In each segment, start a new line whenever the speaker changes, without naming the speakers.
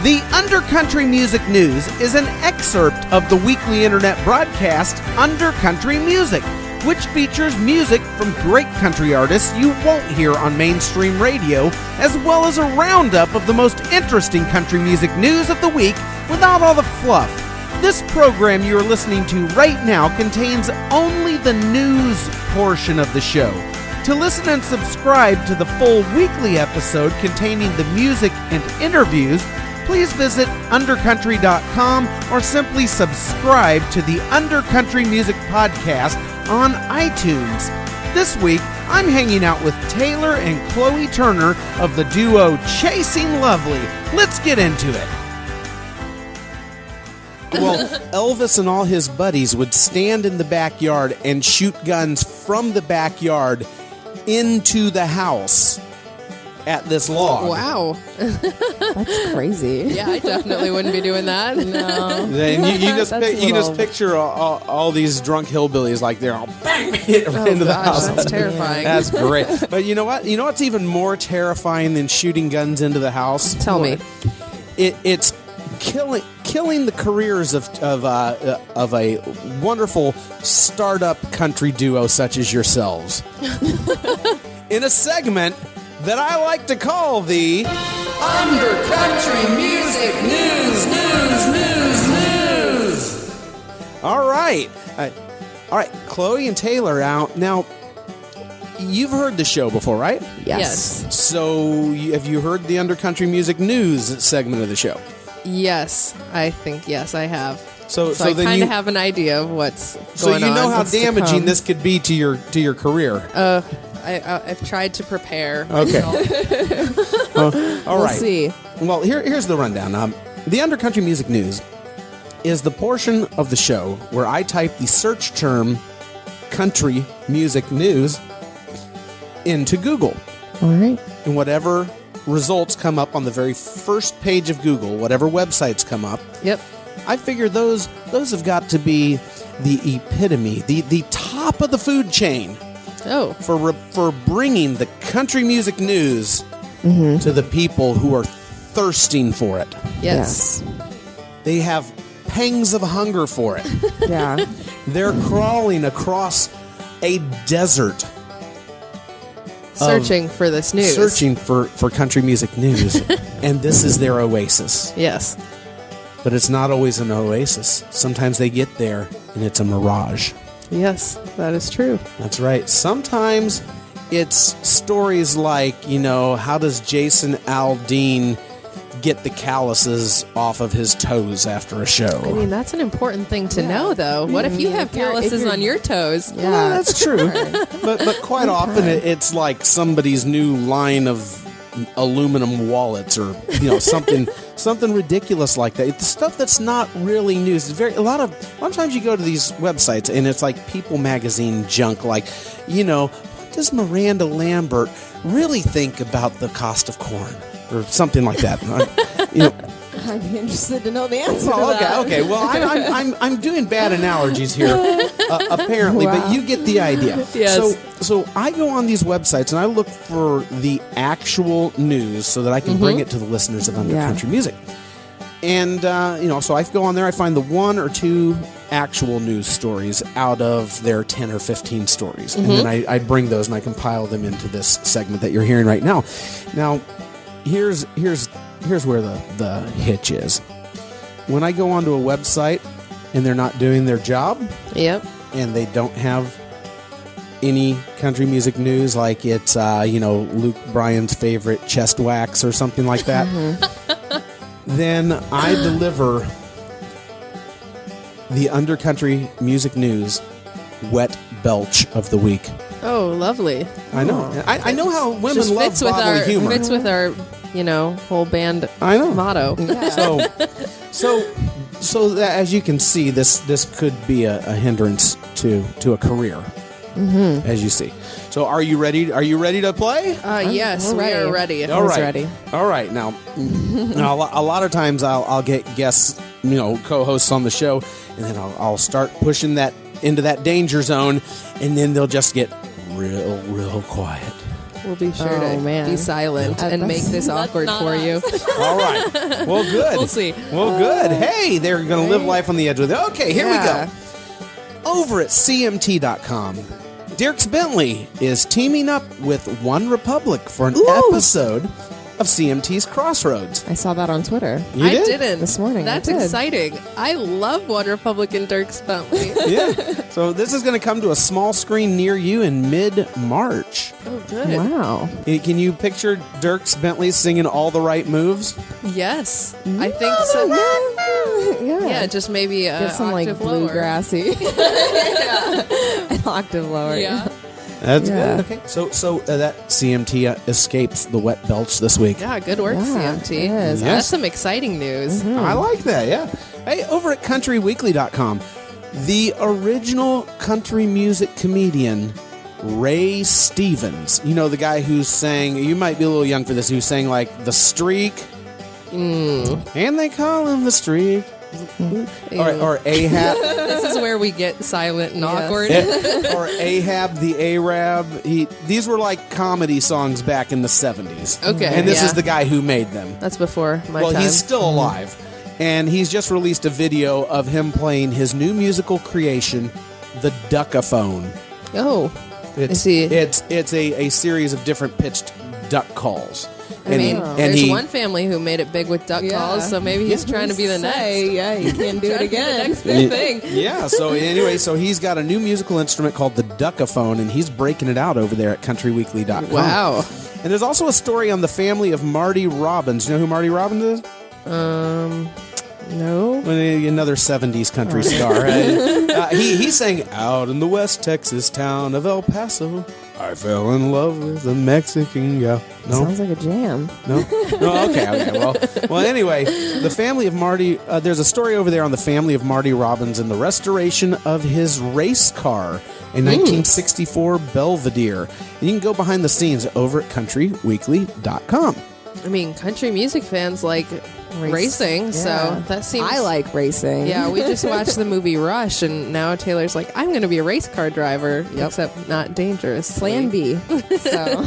The Undercountry Music News is an excerpt of the weekly internet broadcast Undercountry Music, which features music from great country artists you won't hear on mainstream radio, as well as a roundup of the most interesting country music news of the week without all the fluff. This program you're listening to right now contains only the news portion of the show. To listen and subscribe to the full weekly episode containing the music and interviews, please visit undercountry.com or simply subscribe to the Undercountry Music Podcast on iTunes. This week, I'm hanging out with Taylor and Chloe Turner of the duo Chasing Lovely. Let's get into it. Well, Elvis and all his buddies would stand in the backyard and shoot guns from the backyard into the house at this log.
Wow.
That's crazy.
Yeah, I definitely wouldn't be doing that.
No.
Then you just picture all these drunk hillbillies like they're all bang hit right into the house.
That's terrifying.
That's great. But you know what? You know what's even more terrifying than shooting guns into the house?
Tell me.
It's killing the careers of a wonderful startup country duo such as yourselves. In a segment that I like to call the Undercountry Music News. All right. Chloe and Taylor out. Now, you've heard the show before, right?
Yes.
So, have you heard the Undercountry Music News segment of the show?
Yes, I think, yes, I have.
So
I
then
kind of have an idea of what's going on.
So you know how damaging this could be to your career.
I've tried to prepare.
Okay. All
We'll
right.
see.
Well, here's the rundown. The Undercountry Music News is the portion of the show where I type the search term country music news into Google.
All right.
And whatever results come up on the very first page of Google, whatever websites come up,
Yep.
I figure those have got to be the epitome, the top of the food chain.
Oh.
For bringing the country music news to the people who are thirsting for it.
Yes.
They have pangs of hunger for it.
Yeah.
They're crawling across a desert.
Searching for this news.
Searching for country music news. And this is their oasis.
Yes.
But it's not always an oasis. Sometimes they get there and it's a mirage.
Yes, that is true.
That's right. Sometimes it's stories like, how does Jason Aldean get the calluses off of his toes after a show?
I mean, that's an important thing to know, though. What if you have calluses on your toes?
Yeah,
Well, that's true. but quite often it's like somebody's new line of aluminum wallets or something ridiculous like that. It's stuff that's not really news. It's a lot of times you go to these websites and it's like People magazine junk, like, what does Miranda Lambert really think about the cost of corn or something like that?
I'd be interested to know the answer to
Oh,
that.
okay. Well, I'm doing bad analogies here, apparently,
Wow.
but you get the idea.
Yes.
So I go on these websites and I look for the actual news so that I can bring it to the listeners of Undercountry Music. And so I go on there, I find the one or two actual news stories out of their 10 or 15 stories, and then I bring those and I compile them into this segment that you're hearing right now. Now, here's where the hitch is. When I go onto a website and they're not doing their job,
Yep.
and they don't have any country music news, like it's Luke Bryan's favorite chest wax or something like that, then I deliver the Undercountry Music News wet belch of the week.
Oh, lovely.
I know. I know how women
Just
love
fits with
bodily
our
humor.
fits with our whole band
I know.
motto.
So that, as you can see, this could be a hindrance to a career, as you see. So are you ready? Are you ready to play?
Yes, we are ready.
All right.
ready.
All right. Now, a lot of times I'll get guests, co-hosts on the show, and then I'll start pushing that into that danger zone, and then they'll just get real quiet.
We'll be sure
Oh,
to
man.
be silent and make this awkward
not
for you.
All right. Well, good.
We'll see.
Well, good. Hey, they're going to live life on the edge with it. Okay, here we
Yeah.
go. Over at CMT.com, Dierks Bentley is teaming up with One Republic for an episode of CMT's Crossroads.
I saw that on Twitter.
You
I
did?
didn't.
This morning, I
That's
did.
exciting. I love One Republican Dierks Bentley.
Yeah. So this is going to come to a small screen near you in mid-March.
Oh, good.
Wow.
Can you picture Dierks Bentley singing all the right moves?
Yes, I think so.
Yeah.
Yeah, just maybe
Get some like
octave lower.
bluegrassy. An octave lower.
Yeah.
That's
Yeah.
good. Okay. So that CMT escapes the wet belch this week.
Yeah, good work,
Yeah,
CMT.
it is.
That's some exciting news.
I like that, yeah. Hey, over at countryweekly.com, the original country music comedian, Ray Stevens. You know, the guy who sang, you might be a little young for this, who sang like The Streak. And they call him The Streak. Or Ahab.
This is where we get silent and awkward.
Or Ahab the Arab. These were like comedy songs back in the 70s.
Okay,
And this
yeah.
is the guy who made them.
That's before my
Well,
time.
he's still alive. And he's just released a video of him playing his new musical creation, The Duckaphone.
Oh,
It's
Is he-
it's a series of different pitched duck calls.
I mean,
and
there's
he,
one family who made it big with duck
Yeah.
calls, so maybe he's trying to be the next.
Yeah, you can do it
Trying to be the
again.
next big thing.
Yeah, so anyway, so he's got a new musical instrument called the Duckaphone, and he's breaking it out over there at countryweekly.com.
Wow.
And there's also a story on the family of Marty Robbins. You know who Marty Robbins is?
No.
Well, another 70s country star. Right? He sang Out in the West Texas town of El Paso. I fell in love with a Mexican gal. No?
Sounds like a jam.
No? No? Okay. Well, anyway, the family of Marty, there's a story over there on the family of Marty Robbins and the restoration of his race car, a 1964 Belvedere. And you can go behind the scenes over at countryweekly.com.
I mean, country music fans like racing,
Yeah.
so that seems...
I like racing.
Yeah, we just watched the movie Rush, and now Taylor's like, I'm going to be a race car driver, except not dangerous.
Plan B. So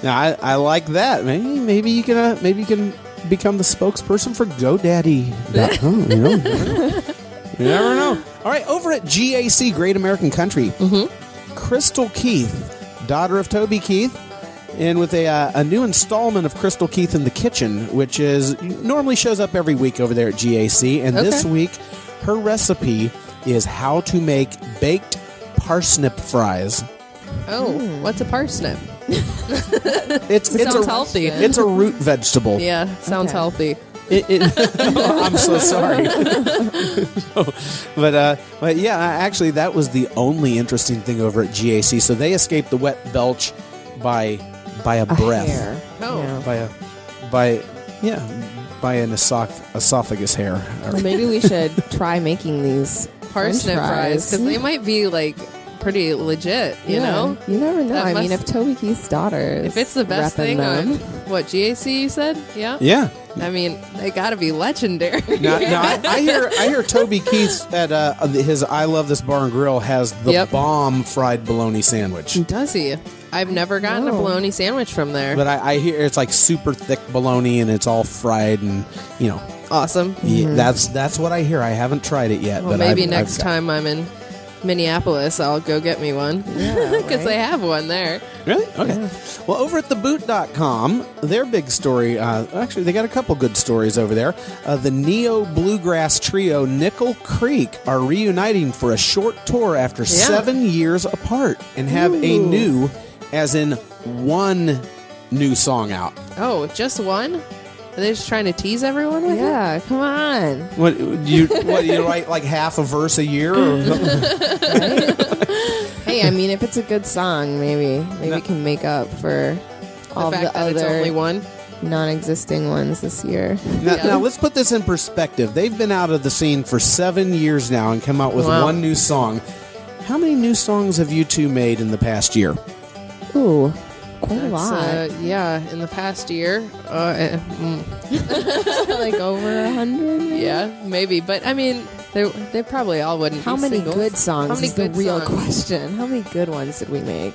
Now, I like that. Maybe you can become the spokesperson for GoDaddy.com. You know? You never know. All right, over at g.a.c. Great American Country, Crystal Keith, daughter of Toby Keith, and with a new installment of Crystal Keith in the Kitchen, which normally shows up every week over there at GAC. And this week, her recipe is how to make baked parsnip fries.
Oh, what's a parsnip?
It's
Sounds healthy.
It's a root vegetable.
Yeah, sounds healthy.
I'm so sorry. But yeah, actually, that was the only interesting thing over at GAC. So they escaped the wet belch by a breath,
hair.
Oh.
Yeah.
by an esophagus hair.
Well, maybe we should try making these
Parsnip
French
fries, because they might be, like, pretty legit, you know?
You never know.
That
I mean,
must-
if Toby Keith's daughter is
If it's the best
repping
thing
them,
on, what, GAC you said? Yeah?
Yeah.
I mean, they gotta be legendary.
Now I hear Toby Keith at his I Love This Bar and Grill has the bomb fried bologna sandwich.
Does he? I've never gotten a
No.
bologna sandwich from there.
But I hear it's like super thick bologna and it's all fried and
Awesome.
yeah, that's what I hear. I haven't tried it yet.
Well,
but
maybe
I've
next
got-
time I'm in Minneapolis, I'll go get me one. Because they have one there.
Really? Okay. Well, over at theboot.com, their big story, actually, they got a couple good stories over there. The Neo Bluegrass trio Nickel Creek are reuniting for a short tour after 7 years apart and have a new, as in one new song out.
Oh, just one? Are they just trying to tease everyone with it?
yeah, come on.
What you write like half a verse a year? Or
Hey, I mean, if it's a good song, maybe we can make up for all
The fact
the
that it's
other
only one?
non-existing ones this year.
Now, let's put this in perspective. They've been out of the scene for 7 years now and come out with
Wow.
one new song. How many new songs have you two made in the past year?
Ooh, quite a
That's,
lot.
in the past year.
Like over 100. maybe?
Yeah, maybe. But, I mean, they probably all wouldn't
How
be
many
singles.
good songs
How many
is the
good
real
songs?
question. How many good ones did we make?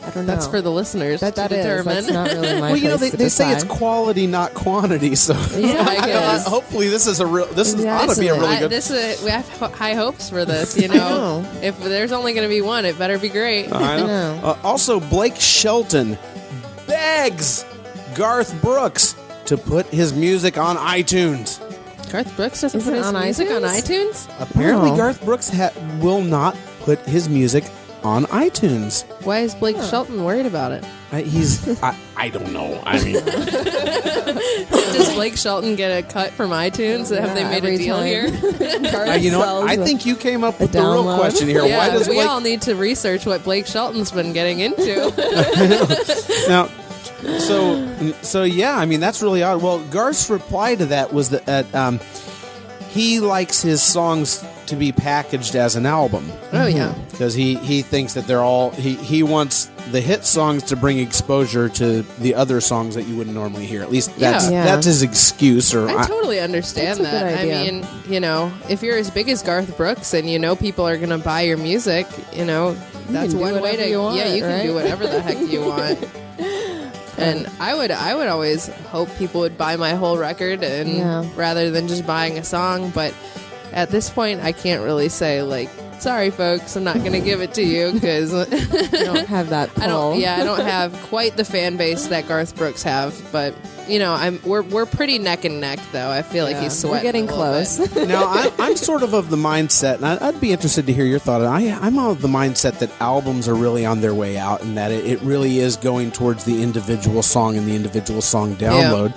I don't know.
That's for the listeners to determine.
That's not really my
Well, you know,
place
they
to
say it's
decide.
quality, not quantity. So
Yeah, I guess.
hopefully this is ought to be a really good.
We have high hopes for this. You know, if there's only going to be one, it better be great.
I know. Also, Blake Shelton begs Garth Brooks to put his music on iTunes.
Garth Brooks doesn't
Is
put
it
his
on
music on
iTunes?
iTunes?
Apparently,
Oh.
Garth Brooks will not put his music on iTunes.
Why is Blake Shelton worried about it?
I don't know. I mean,
Does Blake Shelton get a cut from iTunes? Have they made a
every
deal
time.
here?
you know what? I think you came up with the real
download.
question here.
Yeah,
Why does
we
Blake
all need to research what Blake Shelton's been getting into.
now? So yeah, I mean that's really odd. Well, Garth's reply to that was that he likes his songs to be packaged as an album.
Oh yeah.
Because he thinks that they're all he wants the hit songs to bring exposure to the other songs that you wouldn't normally hear. At least that's
Yeah.
that's his excuse. Or
I totally understand
That's a
that.
good idea.
I mean, you know, if you're as big as Garth Brooks and you know people are going to buy your music, you know, that's
can do
one way
whatever
to
you want,
you can
right?
do whatever the heck you want. And I would always hope people would buy my whole record and rather than just buying a song, but at this point I can't really say like, sorry folks, I'm not going to give it to you because
I don't have that pull.
I don't have quite the fan base that Garth Brooks have, but you know, we're pretty neck and neck though. I feel like he's sweating.
We're getting
a little
close.
bit.
Now, I'm sort of the mindset, and I'd be interested to hear your thought. I'm of the mindset that albums are really on their way out, and that it really is going towards the individual song and the individual song download.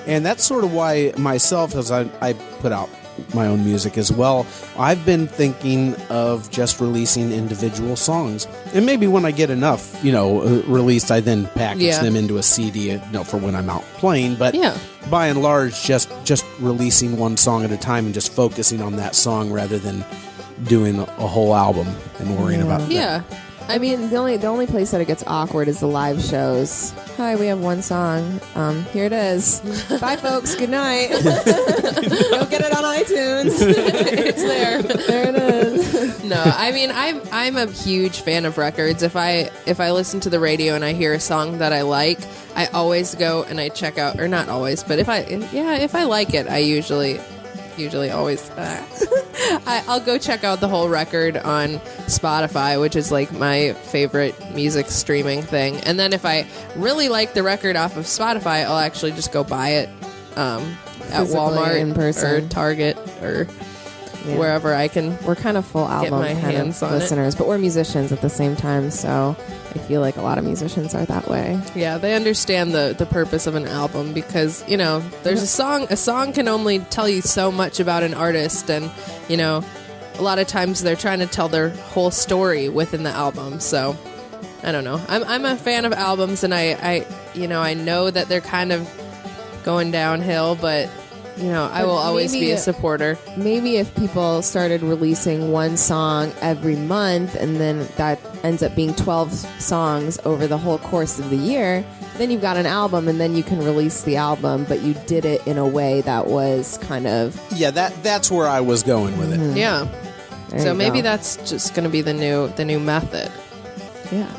And that's sort of why myself, as I put out my own music as well, I've been thinking of just releasing individual songs. And maybe when I get enough, released, I then package them into a CD, for when I'm out playing. But by and large, just releasing one song at a time and just focusing on that song rather than doing a whole album and worrying about that.
Yeah.
I mean, the only place that it gets awkward is the live shows. Hi, we have one song. Here it is. Bye, folks. Good night. Go get it on iTunes.
It's there.
There it is.
No, I mean I'm a huge fan of records. If I listen to the radio and I hear a song that I like, I always go and I check out, or not always, but if I like it, I usually always I'll go check out the whole record on Spotify, which is like my favorite music streaming thing. And then if I really like the record off of Spotify, I'll actually just go buy it at
Physically,
Walmart
in person.
or Target or wherever I can.
We're kind of full album
my
kind
hands
of
on it.
listeners, but we're musicians at the same time, so I feel like a lot of musicians are that way.
Yeah, they understand the purpose of an album because, there's a song can only tell you so much about an artist, and, a lot of times they're trying to tell their whole story within the album. So, I don't know. I'm a fan of albums, and I know that they're kind of going downhill, but I will always be a supporter.
Maybe if people started releasing one song every month and then that ends up being 12 songs over the whole course of the year, then you've got an album and then you can release the album, but you did it in a way that was kind of...
Yeah, that's where I was going with it.
Yeah.
There
So
you
maybe
go.
that's just going to be the new method.
Yeah.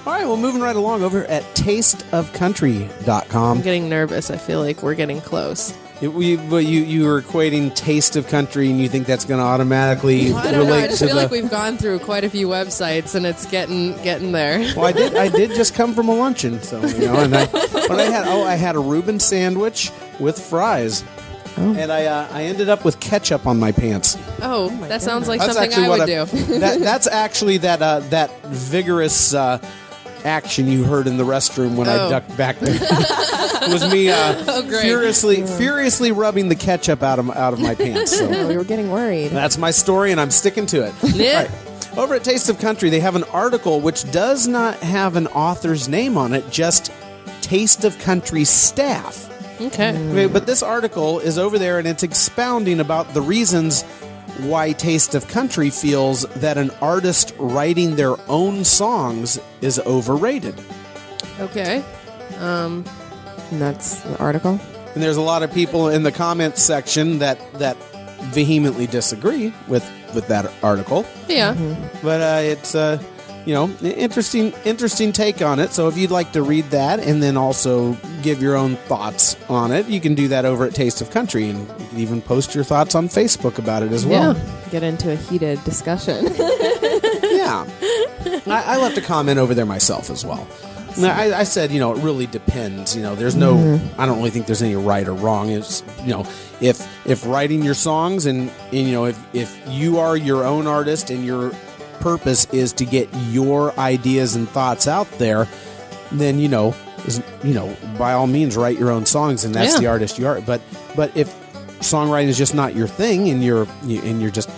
All right, well, moving right along over at tasteofcountry.com.
I'm getting nervous. I feel like we're getting close.
You were equating Taste of Country, and you think that's going to automatically
I don't know. I
relate
just
to
feel
the...
like we've gone through quite a few websites, and it's getting there.
Well, I did just come from a luncheon, so and I had a Reuben sandwich with fries, and I ended up with ketchup on my pants.
Oh, that sounds like
That's
something
actually
I
what
would do.
That's actually that vigorous action you heard in the restroom when I ducked back there. It was me
great.
furiously rubbing the ketchup out of my pants. So.
We were getting worried.
That's my story, and I'm sticking to it.
Yeah.
All right. Over at Taste of Country, they have an article which does not have an author's name on it, just Taste of Country staff.
Okay.
But this article is over there, and it's expounding about the reasons why Taste of Country feels that an artist writing their own songs is overrated.
Okay.
And that's the article.
And there's a lot of people in the comments section that vehemently disagree with that article.
Yeah.
But it's interesting take on it. So if you'd like to read that and then also give your own thoughts on it, you can do that over at Taste of Country, and you can even post your thoughts on Facebook about it as well.
Get into a heated discussion.
Yeah. I left a comment over there myself as well. I said, it really depends. There's no, I don't really think there's any right or wrong. It's, if writing your songs and if you are your own artist and your purpose is to get your ideas and thoughts out there, then, by all means, write your own songs, and that's the artist you are. But if songwriting is just not your thing, and you're just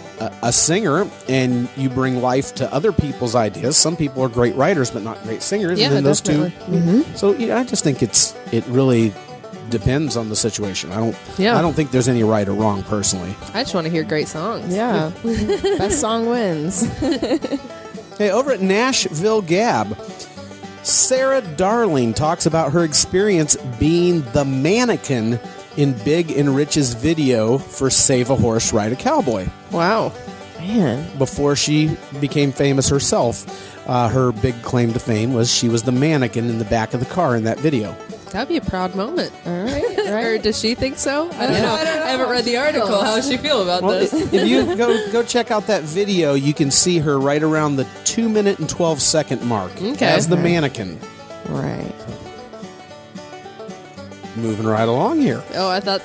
a singer, and you bring life to other people's ideas. Some people are great writers, but not great singers.
Yeah,
and then those
definitely.
two. So I just think it really depends on the situation. I don't think there's any right or wrong personally.
I just want to hear great songs.
Yeah. Best song wins.
Hey, over at Nashville Gab, Sarah Darling talks about her experience being the mannequin in Big and Rich's video for Save a Horse, Ride a Cowboy.
Wow.
Man.
Before she became famous herself, her big claim to fame was she was the mannequin in the back of the car in that video.
That'd be a proud moment.
All right.
Or does she think so? I don't know. I haven't read the article. How does she feel about this?
If you go check out that video, you can see her right around the 2-minute and 12-second mark as the mannequin.
Right.
Moving right along here.
Oh, I thought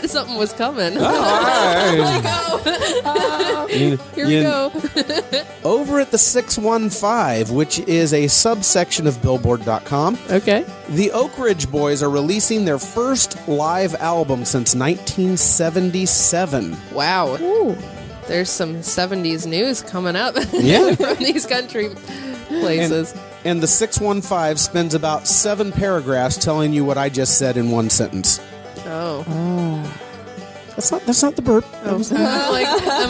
something was coming. Here we go.
Over at the 615, which is a subsection of Billboard.com,
Okay.
the Oak Ridge Boys are releasing their first live album since 1977.
Wow.
Ooh.
There's some 70s news coming up
Yeah.
from these country places.
And the 615 spends about 7 paragraphs telling you what I just said in one sentence.
Oh.
That's not the burp.
I'm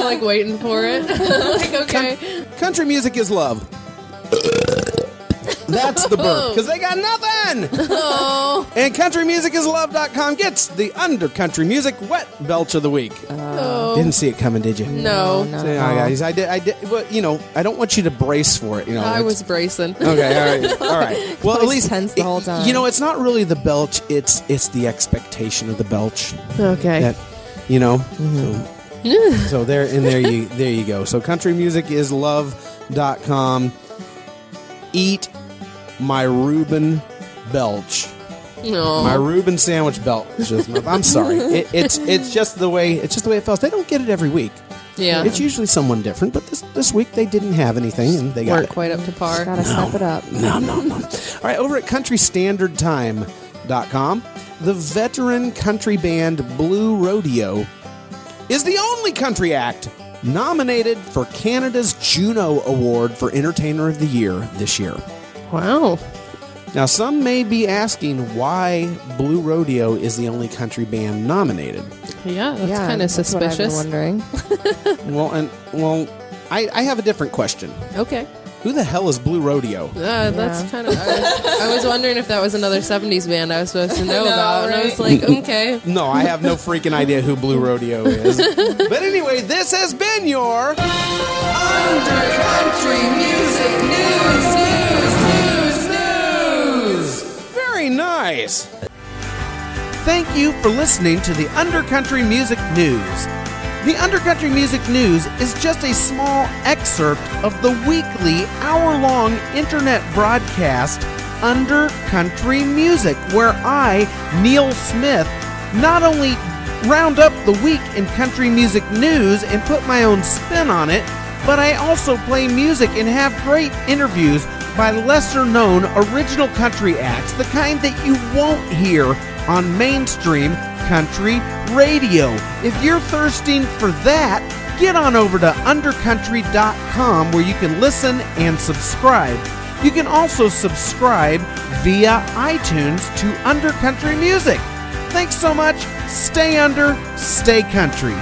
like waiting for it. Like, okay.
Country music is love. That's the burp, because they got nothing.
Oh.
And countrymusicislove.com gets the Under Country Music Wet Belch of the Week. Didn't see it coming, did you?
No.
So, yeah, guys, I did. Well, I don't want you to brace for it.
I was bracing.
Okay, all right. Well, at least
tense the whole time.
It's not really the belch. It's the expectation of the belch.
Okay.
That, So there you go. So countrymusicislove.com. Eat my Reuben belch.
No.
My Reuben sandwich belch. I'm sorry. It's just the way it feels. They don't get it every week.
Yeah.
It's usually someone different, but this week they didn't have anything, and they got
weren't
it.
quite up to par.
Gotta step it up.
No. All right, over at countrystandardtime.com, the veteran country band Blue Rodeo is the only country act nominated for Canada's Juno Award for Entertainer of the Year this year.
Wow.
Now, some may be asking why Blue Rodeo is the only country band nominated.
Yeah, that's kind of suspicious.
What I've been wondering.
I have a different question.
Okay.
Who the hell is Blue Rodeo?
That's kind of. I was wondering if that was another 70s band I was supposed to know about. Right? And I was like, okay.
No, I have no freaking idea who Blue Rodeo is. But anyway, this has been your Under Country Music News. Very nice. Thank you for listening to the Under Country Music News. The Under Country Music News is just a small excerpt of the weekly hour-long internet broadcast Under Country Music, where I, Neil Smith, not only round up the week in country music news and put my own spin on it, but I also play music and have great interviews by lesser-known original country acts, the kind that you won't hear on mainstream country radio. If you're thirsting for that, get on over to undercountry.com where you can listen and subscribe. You can also subscribe via iTunes to Under Country Music. Thanks so much. Stay under, stay country.